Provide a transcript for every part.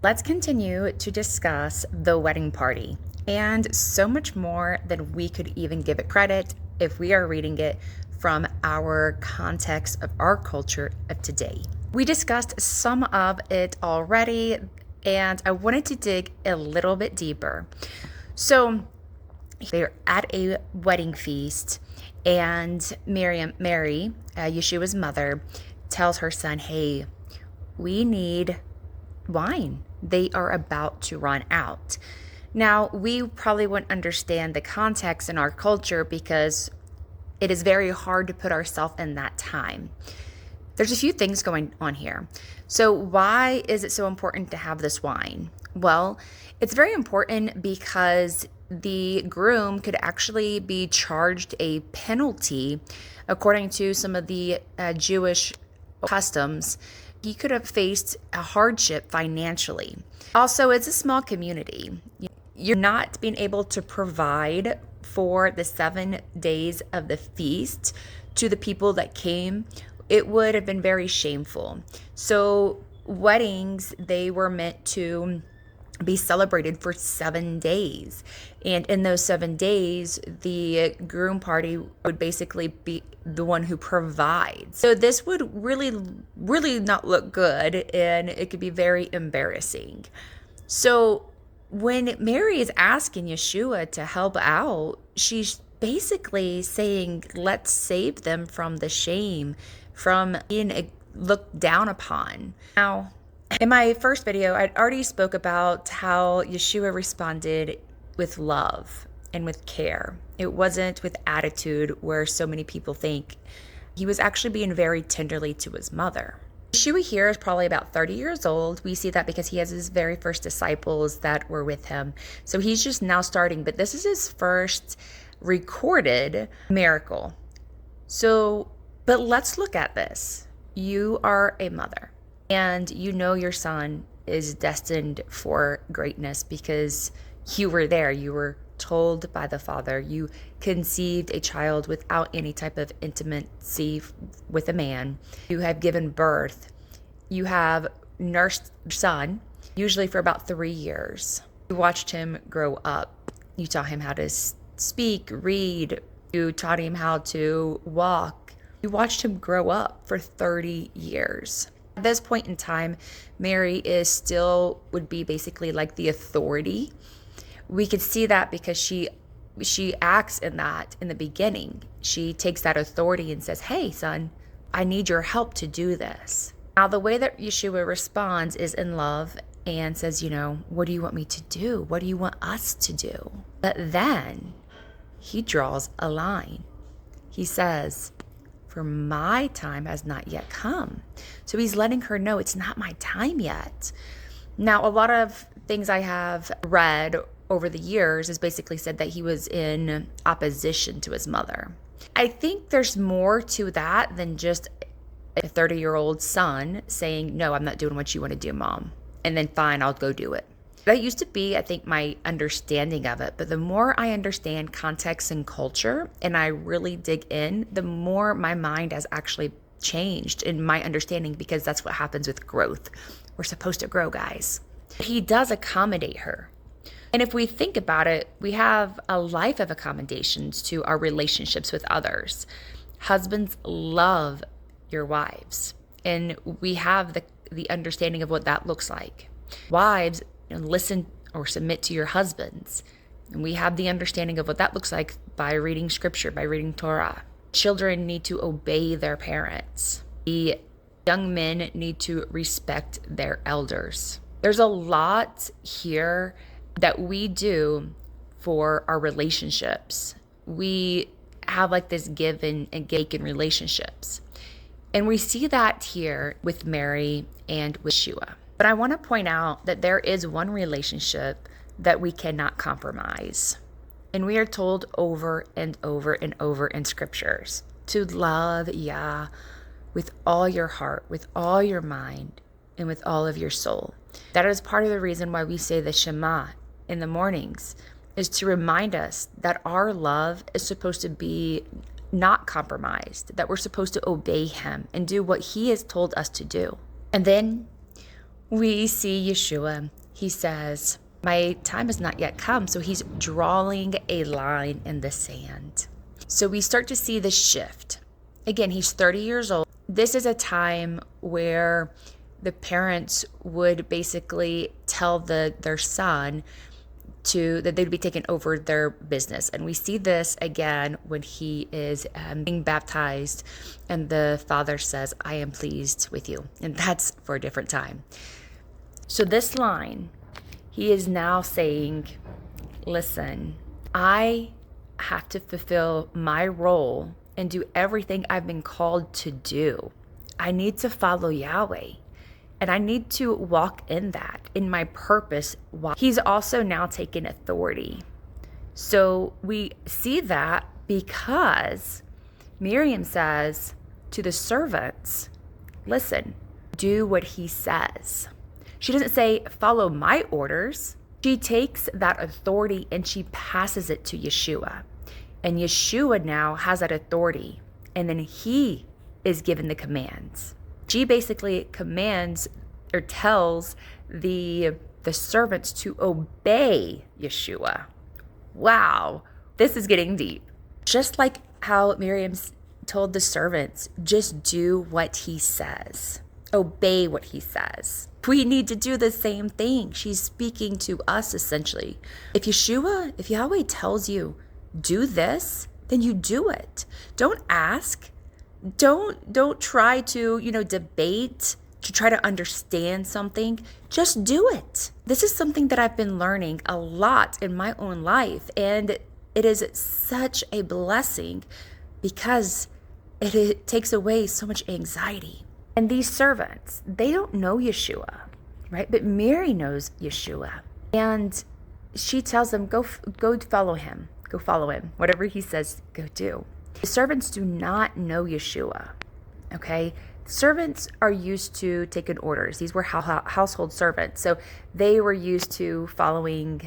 Let's continue to discuss the wedding party and so much more than we could even give it credit if we are reading it from our context of our culture of today. We discussed some of it already, and I wanted to dig a little bit deeper. So they're at a wedding feast, and Mary, Yeshua's mother, tells her son, hey, we need wine. They are about to run out. Now, we probably wouldn't understand the context in our culture because it is very hard to put ourselves in that time. There's a few things going on here. So why is it so important to have this wine? Well, it's very important because the groom could actually be charged a penalty according to some of the Jewish customs. He could have faced a hardship financially. Also, it's a small community. You're not being able to provide for the 7 days of the feast to the people that came. It would have been very shameful. So weddings, they were meant to be celebrated for 7 days. And in those 7 days, the groom party would basically be the one who provides. So this would really not look good, and it could be very embarrassing. So when Mary is asking Yeshua to help out, she's basically saying, let's save them from the shame, from being looked down upon. Now, in my first video, I already spoke about how Yeshua responded with love and with care. It wasn't with attitude where so many people think. He was actually being very tenderly to his mother. Yeshua here is probably about 30 years old. We see that because he has his very first disciples that were with him. So he's just now starting, but this is his first recorded miracle. So, but let's look at this. You are a mother, and you know your son is destined for greatness because you were there. You were told by the Father. You conceived a child without any type of intimacy with a man. You have given birth. You have nursed your son, usually for about 3 years. You watched him grow up. You taught him how to speak, read. You taught him how to walk. You watched him grow up for 30 years. At this point in time, Mary would be basically like the authority. We could see that because she acts in that in the beginning. She takes that authority and says, hey, son, I need your help to do this. Now, the way that Yeshua responds is in love and says, what do you want me to do? What do you want us to do? But then he draws a line. He says, for my time has not yet come. So he's letting her know it's not my time yet. Now, a lot of things I have read over the years has basically said that he was in opposition to his mother. I think there's more to that than just a 30-year-old son saying, no, I'm not doing what you want to do, Mom. And then fine, I'll go do it. That used to be, I think, my understanding of it. But the more I understand context and culture and I really dig in, the more my mind has actually changed in my understanding, because that's what happens with growth. We're supposed to grow, guys. He does accommodate her. And if we think about it, we have a life of accommodations to our relationships with others. Husbands, love your wives. And we have the understanding of what that looks like. Wives, listen or submit to your husbands. And we have the understanding of what that looks like by reading scripture, by reading Torah. Children need to obey their parents. The young men need to respect their elders. There's a lot here that we do for our relationships. We have like this give and take in relationships. And we see that here with Mary and with Yeshua. But I want to point out that there is one relationship that we cannot compromise. And we are told over and over and over in scriptures to love Yah with all your heart, with all your mind, and with all of your soul. That is part of the reason why we say the Shema in the mornings, is to remind us that our love is supposed to be not compromised, that we're supposed to obey him and do what he has told us to do. And then we see Yeshua. He says, my time has not yet come. So he's drawing a line in the sand. So we start to see the shift. Again, he's 30 years old. This is a time where the parents would basically tell their son that they'd be taking over their business. And we see this again when he is being baptized and the father says, I am pleased with you. And that's for a different time. So this line, he is now saying, listen, I have to fulfill my role and do everything I've been called to do. I need to follow Yahweh. And I need to walk in that, in my purpose. He's also now taken authority. So we see that because Miriam says to the servants, listen, do what he says. She doesn't say, follow my orders. She takes that authority and she passes it to Yeshua. And Yeshua now has that authority. And then he is given the commands. She basically commands or tells the servants to obey Yeshua. Wow, this is getting deep. Just like how Miriam told the servants, just do what he says. Obey what he says. We need to do the same thing. She's speaking to us essentially. If Yahweh tells you, do this, then you do it. Don't ask. Don't try to, debate, to try to understand something. Just do it. This is something that I've been learning a lot in my own life. And it is such a blessing because it takes away so much anxiety. And these servants, they don't know Yeshua, right? But Mary knows Yeshua. And she tells them, go follow him. Go follow him. Whatever he says, go do. The servants do not know Yeshua, okay? Servants are used to taking orders. These were household servants. So they were used to following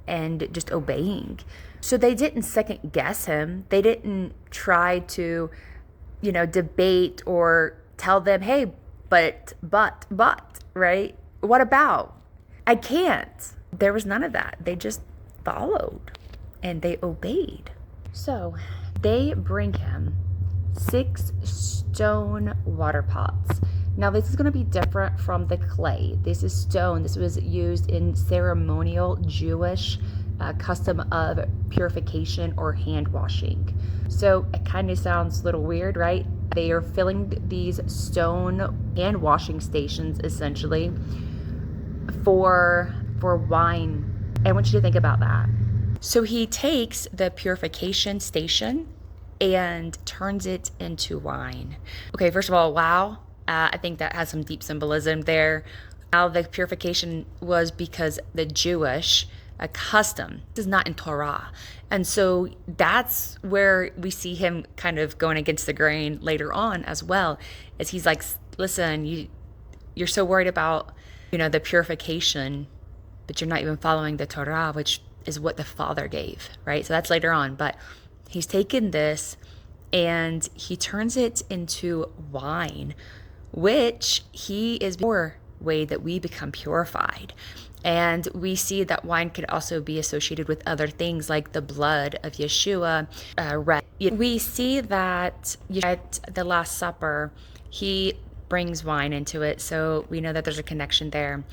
and just obeying. So they didn't second guess him. They didn't try to, debate or tell them, hey, but, right? What about? I can't. There was none of that. They just followed and they obeyed. So they bring him 6 stone water pots. Now this is going to be different from the clay. This is stone. This was used in ceremonial Jewish custom of purification or hand washing. So it kind of sounds a little weird, right? They are filling these stone hand washing stations essentially for wine. I want you to think about that. So he takes the purification station and turns it into wine. Okay, first of all, wow. I think that has some deep symbolism there. Now the purification was because the Jewish custom is not in Torah. And so that's where we see him kind of going against the grain later on as well, as he's like, listen, you're so worried about, the purification, but you're not even following the Torah, which is what the Father gave, right? So that's later on. But he's taken this and he turns it into wine, which he is more way that we become purified. And we see that wine could also be associated with other things like the blood of Yeshua. We see that at the Last Supper, he brings wine into it. So we know that there's a connection there.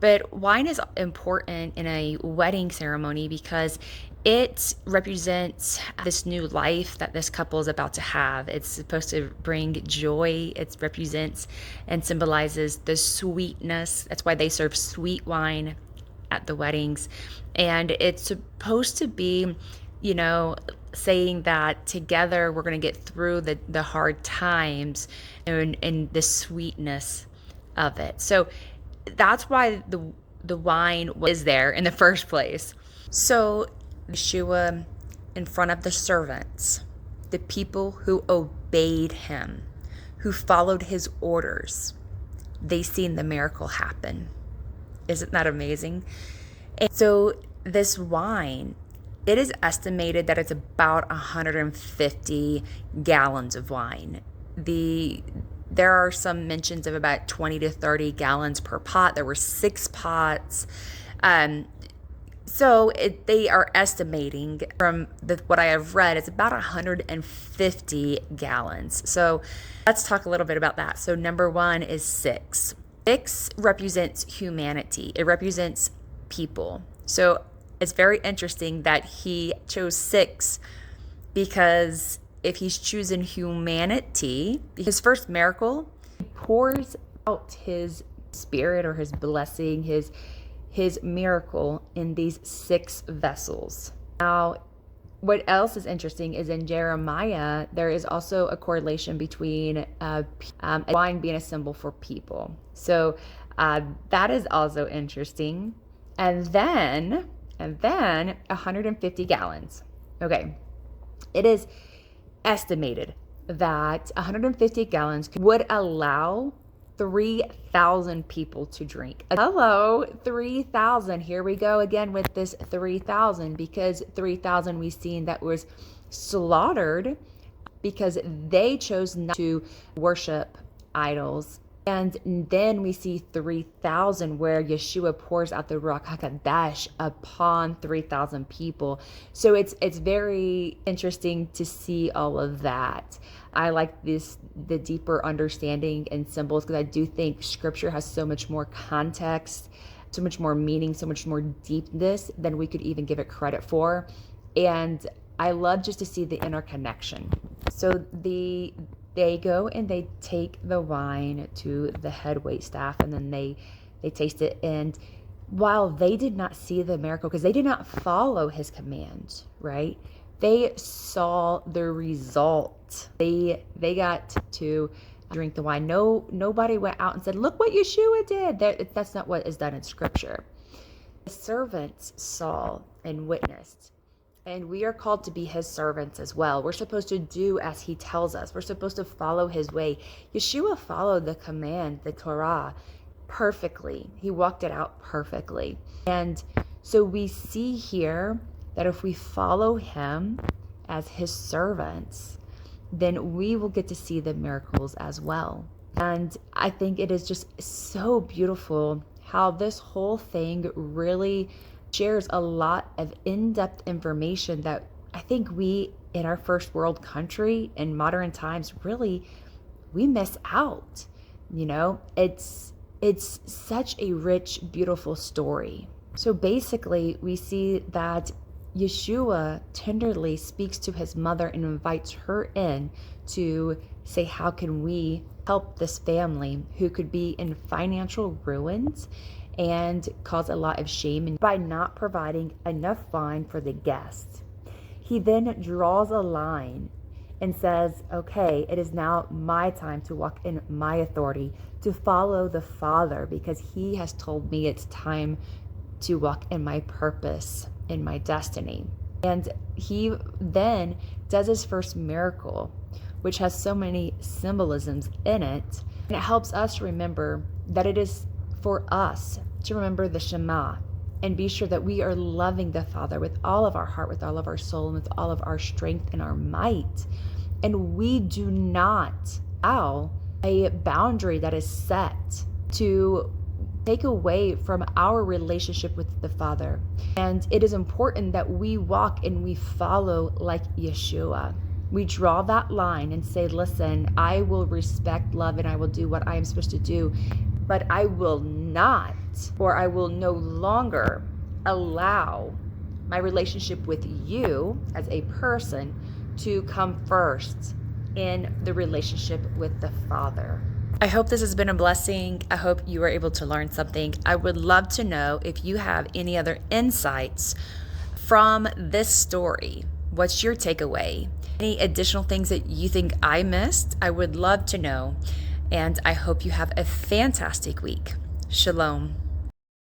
But wine is important in a wedding ceremony because it represents this new life that this couple is about to have. It's supposed to bring joy. It represents and symbolizes the sweetness. That's why they serve sweet wine at the weddings. And it's supposed to be, saying that together we're going to get through the hard times and the sweetness of it. So that's why the wine was there in the first place. So Yeshua in front of the servants, the people who obeyed him, who followed his orders, they seen the miracle happen. Isn't that amazing? And so this wine, it is estimated that it's about 150 gallons of wine. The There are some mentions of about 20 to 30 gallons per pot. There were 6 pots. They are estimating from what I have read, it's about 150 gallons. So let's talk a little bit about that. So number 1 is 6. 6 represents humanity. It represents people. So it's very interesting that he chose 6, because if he's choosing humanity, his first miracle, he pours out his spirit or his blessing, his miracle in these 6 vessels. Now, what else is interesting is in Jeremiah, there is also a correlation between wine being a symbol for people. So that is also interesting. And then 150 gallons. Okay. It is estimated that 150 gallons would allow 3,000 people to drink. Hello, 3,000. Here we go again with this 3,000, because 3,000 we've seen that was slaughtered because they chose not to worship idols. And then we see 3,000 where Yeshua pours out the Ruach HaKodesh upon 3,000 people. So it's very interesting to see all of that. I like the deeper understanding and symbols, because I do think scripture has so much more context, so much more meaning, so much more deepness than we could even give it credit for. And I love just to see the interconnection. So they go and they take the wine to the head waitstaff, and then they taste it. And while they did not see the miracle, because they did not follow his command, right? They saw the result. They got to drink the wine. Nobody went out and said, "Look what Yeshua did." That's not what is done in scripture. The servants saw and witnessed. And we are called to be his servants as well. We're supposed to do as he tells us. We're supposed to follow his way. Yeshua followed the command, the Torah, perfectly. He walked it out perfectly. And so we see here that if we follow him as his servants, then we will get to see the miracles as well. And I think it is just so beautiful how this whole thing really shares a lot of in-depth information that I think we in our first world country in modern times we miss out. It's such a rich, beautiful story. So basically we see that Yeshua tenderly speaks to his mother and invites her in to say, how can we help this family who could be in financial ruins and cause a lot of shame by not providing enough wine for the guests. He then draws a line and says, okay, it is now my time to walk in my authority, to follow the Father, because he has told me it's time to walk in my purpose, in my destiny. And he then does his first miracle, which has so many symbolisms in it. And it helps us remember that it is for us to remember the Shema and be sure that we are loving the Father with all of our heart, with all of our soul, and with all of our strength and our might. And we do not allow a boundary that is set to take away from our relationship with the Father. And it is important that we walk and we follow like Yeshua. We draw that line and say, listen, I will respect, love, and I will do what I am supposed to do, but I will not, or I will no longer allow my relationship with you as a person to come first in the relationship with the Father. I hope this has been a blessing. I hope you were able to learn something. I would love to know if you have any other insights from this story. What's your takeaway? Any additional things that you think I missed? I would love to know. And I hope you have a fantastic week. Shalom.